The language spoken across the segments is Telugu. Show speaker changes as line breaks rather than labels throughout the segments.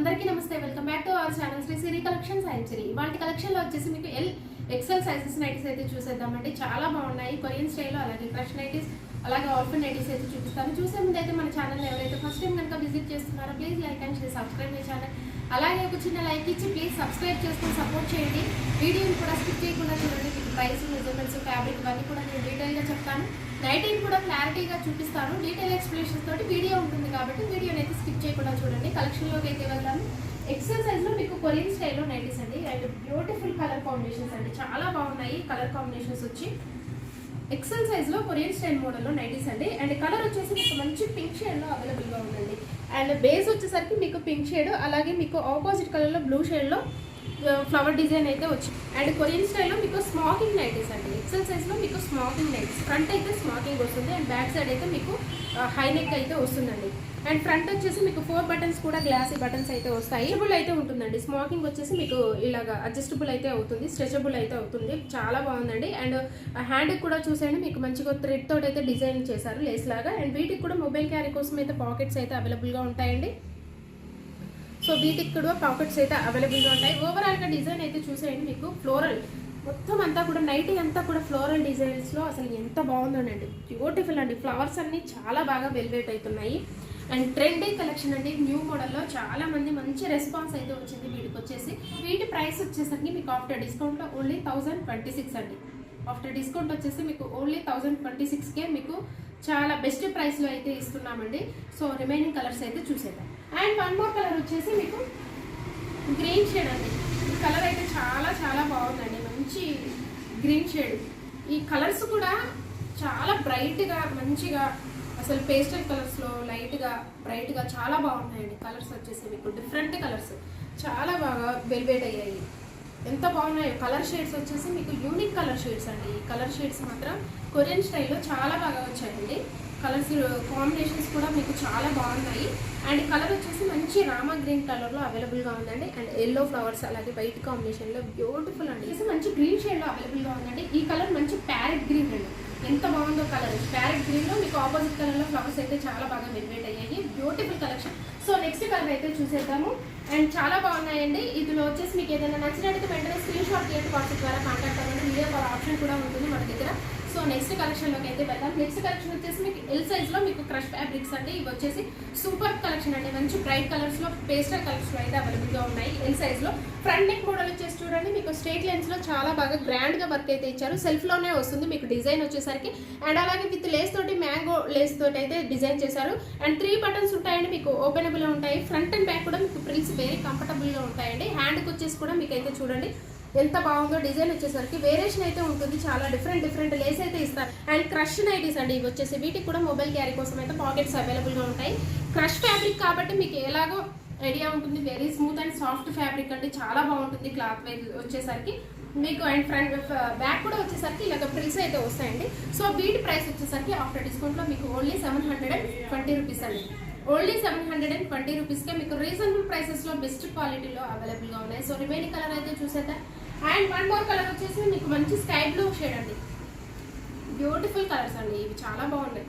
అందరికీ నమస్తే, welcome back to our channel Sri Siri collections and Siri. వాటి కలెక్షన్ లో వచ్చేసి మీకు ఎక్సెల్ సైజెస్ నైటీస్ అయితే చూసేద్దామండి. చాలా బాగున్నాయి కొరియన్ స్టైల్లో, అలాగే క్రష్ నైటీస్, అలాగే ఆల్ఫర్ నైటీస్ అయితే చూపిస్తాను. చూసే ముందు అయితే మన ఛానల్ ఎవరైతే ఫస్ట్ టైం కనుక విజిట్ చేస్తున్నారో please like and share, subscribe my channel. అలాగే ఒక చిన్న లైక్ ఇచ్చి ప్లీజ్ సబ్స్క్రైబ్ చేసుకుని సపోర్ట్ చేయండి. వీడియోని కూడా స్కిప్ చేయకుండా చూడండి. మీకు ప్రైస్, మెజర్మెంట్స్, ఫ్యాబ్రిక్ ఇవన్నీ కూడా నేను డీటెయిల్గా చెప్తాను. నైటీని కూడా క్లారిటీగా చూపిస్తాను. డీటెయిల్ ఎక్స్ప్లెనేషన్స్ తోటి వీడియో ఉంటుంది కాబట్టి వీడియోని అయితే స్కిప్ చేయకుండా చూడండి. కలెక్షన్లోకి అయితే వెళ్తాను. ఎక్సెల్ సైజ్లో మీకు కొరియన్ స్టైల్లో నైటీస్ అండి, అండ్ బ్యూటిఫుల్ కలర్ కాంబినేషన్స్ అండి. చాలా బాగున్నాయి కలర్ కాంబినేషన్స్ వచ్చి. ఎక్సెల్ సైజ్లో కొరియన్ స్టైల్ మోడల్లో నైటీస్ అండి. అండ్ కలర్ వచ్చేసి మీకు మంచి పింక్ షేడ్లో అవైలబుల్గా ఉందండి. అండ్ బేస్ వచ్చేసరికి మీకు పింక్ షేడ్, అలాగే మీకు ఆపోజిట్ కలర్లో బ్లూ షేడ్లో ఫ్లవర్ డిజైన్ అయితే వచ్చింది. అండ్ కొరియన్ స్టైల్లో మీకు స్మాకింగ్ నైటీస్ అండి. ఎక్సెల్ సైజ్లో మీకు స్మాకింగ్ నైటీస్. ఫ్రంట్ అయితే స్మాకింగ్ వస్తుంది, అండ్ బ్యాక్ సైడ్ అయితే మీకు హై నెక్ అయితే వస్తుందండి. అండ్ ఫ్రంట్ వచ్చేసి మీకు 4 బటన్స్ కూడా గ్లాసీ బటన్స్ అయితే వస్తాయి. స్ట్రెచబుల్ అయితే ఉంటుందండి. స్మాకింగ్ వచ్చేసి మీకు ఇలాగా అడ్జస్టబుల్ అయితే అవుతుంది, స్ట్రెచబుల్ అయితే అవుతుంది. చాలా బాగుందండి. అండ్ హ్యాండ్ కూడా చూసేయండి, మీకు మంచిగా థ్రెడ్ తోటి అయితే డిజైన్ చేశారు లేస్ లాగా. అండ్ వీటికి కూడా మొబైల్ క్యారీ కోసం అయితే పాకెట్స్ అయితే అవైలబుల్గా ఉంటాయండి. సో వీటికి కూడా పాకెట్స్ అయితే అవైలబుల్గా ఉంటాయి. ఓవరాల్గా డిజైన్ అయితే చూసేయండి, మీకు ఫ్లోరల్ మొత్తం అంతా కూడా నైటీ అంతా కూడా ఫ్లోరల్ డిజైన్స్లో అసలు ఎంత బాగుందోనండి. బ్యూటిఫుల్ అండి. ఫ్లవర్స్ అన్నీ చాలా బాగా వెల్వేట్ అవుతున్నాయి. అండ్ ట్రెండీ కలెక్షన్ అండి, న్యూ మోడల్లో చాలా మంది మంచి రెస్పాన్స్ అయితే వచ్చింది వీటికి వచ్చేసి. వీటి ప్రైస్ వచ్చేసరికి మీకు ఆఫ్టర్ డిస్కౌంట్లో ఓన్లీ 1026 అండి. ఆఫ్టర్ డిస్కౌంట్ వచ్చేసి మీకు ఓన్లీ 1026కే మీకు చాలా బెస్ట్ ప్రైస్లో అయితే ఇస్తున్నామండి. సో రిమైనింగ్ కలర్స్ అయితే చూసేద్దాం. అండ్ వన్ మోర్ కలర్ వచ్చేసి మీకు గ్రీన్ షేడ్ అండి. ఈ కలర్ అయితే చాలా చాలా బాగుందండి, మంచి గ్రీన్ షేడ్. ఈ కలర్స్ కూడా చాలా బ్రైట్గా మంచిగా, అసలు పేస్టల్ కలర్స్లో లైట్గా బ్రైట్గా చాలా బాగున్నాయండి. కలర్స్ వచ్చేసి మీకు డిఫరెంట్ కలర్స్ చాలా బాగా వెల్వేట్ అయ్యాయి. ఎంత బాగున్నాయో కలర్ షేడ్స్ వచ్చేసి మీకు యూనిక్ కలర్ షేడ్స్ అండి. ఈ కలర్ షేడ్స్ మాత్రం కొరియన్ స్టైల్లో చాలా బాగా వచ్చాయండి. కలర్స్ కాంబినేషన్స్ కూడా మీకు చాలా బాగున్నాయి. అండ్ కలర్ వచ్చేసి మంచి రామా గ్రీన్ కలర్లో అవైలబుల్గా ఉందండి. అండ్ ఎల్లో ఫ్లవర్స్, అలాగే వైట్ కాంబినేషన్లో బ్యూటిఫుల్ అండి. మంచి గ్రీన్ షేడ్లో అవైలబుల్గా ఉందండి. ఈ కలర్ మంచి ప్యారెట్ గ్రీన్ అండి. ఎంత బాగుందో కలర్. ప్యారెట్ గ్రీన్లో మీకు ఆపోజిట్ కలర్లో ఫ్లవర్స్ అయితే చాలా బాగా వెల్వేట్ అయ్యాయి. Beautiful collection. So next colour అయితే చూసేద్దాము. అండ్ చాలా బాగున్నాయండి. ఇందులో వచ్చేసి మీకు ఏదైనా నచ్చినట్టు వెంటనే స్క్రీన్ షాట్ తీయండి, వాట్సాప్ ద్వారా కాంటాక్ట్ అవ్వండి. వీడియో కాల్ ఆప్షన్ కూడా ఉంటుంది మన దగ్గర. సో నెక్స్ట్ కలెక్షన్లోకి అయితే వెళ్దాం. నెక్స్ట్ కలెక్షన్ వచ్చేసి మీకు ఎల్ సైజ్లో మీకు క్రష్ ఫ్యాబ్రిక్స్ అండి. ఇవి వచ్చేసి సూపర్ కలెక్షన్ అండి. మంచి బ్రైట్ కలర్స్లో, పేస్టల్ కలర్స్లో అయితే అవైలబుల్గా ఉన్నాయి ఎల్ సైజ్లో. ఫ్రంట్ నెక్ మోడల్ వచ్చేసి చూడండి, మీకు స్ట్రైట్ లైన్స్లో చాలా బాగా గ్రాండ్గా వర్క్ అయితే ఇచ్చారు. సెల్ఫ్లోనే వస్తుంది మీకు డిజైన్ వచ్చేసరికి. అండ్ అలాగే విత్ లేస్ తోటి, మ్యాంగో లేస్ తోటి అయితే డిజైన్ చేశారు. అండ్ 3 బటన్స్ ఉంటాయండి, మీకు ఓపెనబుల్ ఉంటాయి. ఫ్రంట్ అండ్ బ్యాక్ కూడా మీకు ప్రిల్స్ వెరీ కంఫర్టబుల్గా ఉంటాయండి. హ్యాండ్కి వచ్చేసి కూడా మీకు అయితే చూడండి ఎంత బాగుందో. డిజైన్ వచ్చేసరికి వేరియేషన్ అయితే ఉంటుంది, చాలా డిఫరెంట్ లేస్ అయితే ఇస్తారు. అండ్ క్రష్ నైటీస్ అండి ఇవి వచ్చేసి. వీటికి కూడా మొబైల్ క్యారీ కోసం అయితే పాకెట్స్ అవైలబుల్గా ఉంటాయి. క్రష్ ఫ్యాబ్రిక్ కాబట్టి మీకు ఎలాగో ఐడియా ఉంటుంది. Very smooth and soft fabric అండి, చాలా బాగుంటుంది క్లాత్ వైజ్ వచ్చేసరికి మీకు. అండ్ ఫ్రంట్ బ్యాక్ కూడా వచ్చేసరికి ఇలాగ ప్రిల్స్ అయితే వస్తాయండి. సో వీటి ప్రైస్ వచ్చేసరికి ఆఫ్టర్ డిస్కౌంట్లో మీకు ఓన్లీ 720 రూపీస్ అండి. ఓన్లీ 720 రూపీస్కే మీకు రీజనబుల్ ప్రైసెస్లో బెస్ట్ క్వాలిటీలో అవైలబుల్గా ఉన్నాయి. సో రిమైనింగ్ కలర్ అయితే చూసేద్దాం. అండ్ వన్ మోర్ కలర్ వచ్చేసి మీకు మంచి స్కై బ్లూ షేడ్ అండి. బ్యూటిఫుల్ కలర్స్ అండి, ఇవి చాలా బాగున్నాయి.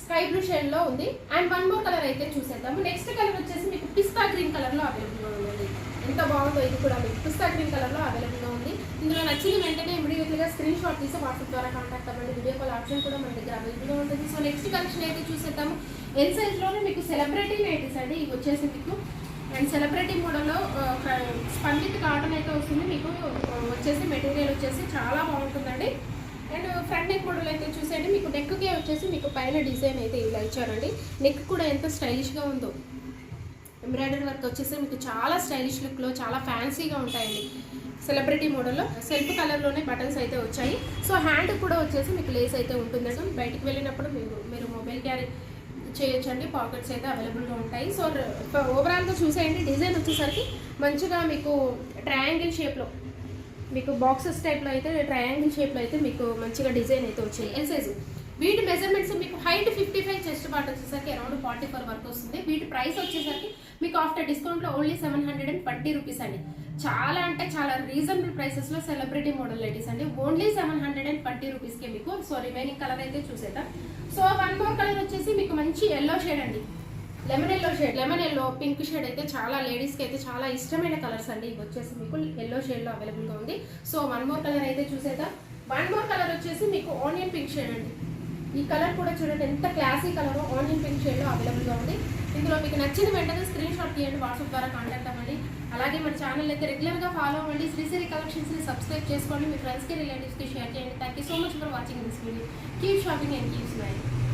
స్కై బ్లూ షేడ్లో ఉంది. అండ్ వన్ మోర్ కలర్ అయితే చూసేద్దాము. నెక్స్ట్ కలర్ వచ్చేసి మీకు పిస్తా గ్రీన్ కలర్లో అవైలబుల్గా ఉందండి. ఎంత బాగుందో ఇది కూడా మీకు పిస్తా గ్రీన్ కలర్లో అవైలబుల్గా ఉంది. ఇందులో నచ్చిన వెంటనే ఇమీడియట్గా స్క్రీన్ షాట్ తీసి వాట్సాప్ ద్వారా కాంటాక్ట్ అవ్వండి. వీడియో కాల్ ఆప్షన్ కూడా మన దగ్గర అవైలబుల్గా ఉంటుంది. సో నెక్స్ట్ కలెక్షన్ అయితే చూసేద్దాము. ఎల్ సైజ్లోనే మీకు సెలబ్రిటీ నైటీస్ అండి. ఇవి వచ్చేసి మీకు అండ్ సెలబ్రిటీ మోడల్లో స్పంజిత్ కాటన్ అయితే వస్తుంది. మీకు వచ్చేసి మెటీరియల్ వచ్చేసి చాలా బాగుంటుందండి. అండ్ ఫ్రంట్ నెక్ మోడల్ అయితే చూసేయండి, మీకు నెక్కే వచ్చేసి మీకు పైన డిజైన్ అయితే ఇలా ఇచ్చారండి. నెక్ కూడా ఎంత స్టైలిష్గా ఉందో. ఎంబ్రాయిడరీ వర్క్ వచ్చేసి మీకు చాలా స్టైలిష్ లుక్లో చాలా ఫ్యాన్సీగా ఉంటాయండి. సెలబ్రిటీ మోడల్లో సెల్ఫ్ కలర్లోనే బటన్స్ అయితే వచ్చాయి. సో హ్యాండ్ కూడా వచ్చేసి మీకు లేస్ అయితే ఉంటుందండి. బయటికి వెళ్ళినప్పుడు మీరు మొబైల్ క్యారీ చేయొచ్చండి. పాకెట్స్ అయితే అవైలబుల్గా ఉంటాయి. సో ఓవరాల్గా చూసేయండి, డిజైన్ వచ్చేసరికి మంచిగా మీకు ట్రయాంగిల్ షేప్లో, మీకు బాక్సెస్ టైప్లో అయితే ట్రయాంగిల్ షేప్లో అయితే మీకు మంచిగా డిజైన్ అయితే వచ్చింది. L size. వీటి మెజర్మెంట్స్ మీకు హైట్ 55, చెస్ట్ పార్ట్ వచ్చేసరికి అరౌండ్ 44 వరకు వస్తుంది. వీటి ప్రైస్ వచ్చేసరికి మీకు ఆఫ్టర్ డిస్కౌంట్లో ఓన్లీ 720 రూపీస్ అండి. చాలా అంటే చాలా రీజనబుల్ ప్రైసెస్లో సెలబ్రిటీ మోడల్ నైటీస్ అండి. ఓన్లీ 720 రూపీస్కే మీకు. సో రిమైనింగ్ కలర్ అయితే చూసేద్దాం. సో వన్ మోర్ కలర్ వచ్చేసి మీకు మంచి ఎల్లో షేడ్ అండి. లెమన్ ఎల్లో పింక్ షేడ్ అయితే చాలా లేడీస్కి అయితే చాలా ఇష్టమైన కలర్స్ అండి. ఇవి వచ్చేసి మీకు ఎల్లో షేడ్లో అవైలబుల్గా ఉంది. సో వన్ మోర్ కలర్ అయితే చూసేద్దాం. వన్ మోర్ కలర్ వచ్చేసి మీకు ఆనియన్ పింక్ షేడ్ అండి. ఈ కలర్ కూడా చూడండి ఎంత క్లాసీ కలర్, ఆనియన్ పింక్ షేడ్లో అవైలబుల్గా ఉంది. ఇందులో మీకు నచ్చిన వెంటనే స్క్రీన్ షాట్ తీయండి, వాట్సాప్ ద్వారా కాంటాక్ట్ అవ్వండి. అలాగే మన ఛానల్ అయితే రెగ్యులర్గా ఫాలో అవ్వండి. శ్రీశ్రీ కలెక్షన్స్ని సబ్స్క్రైబ్ చేసుకోండి, మీ ఫ్రెండ్స్కి రిలేటివ్స్కి షేర్ చేయండి. Thank you so much for watching this video. Keep shopping and keep smiling.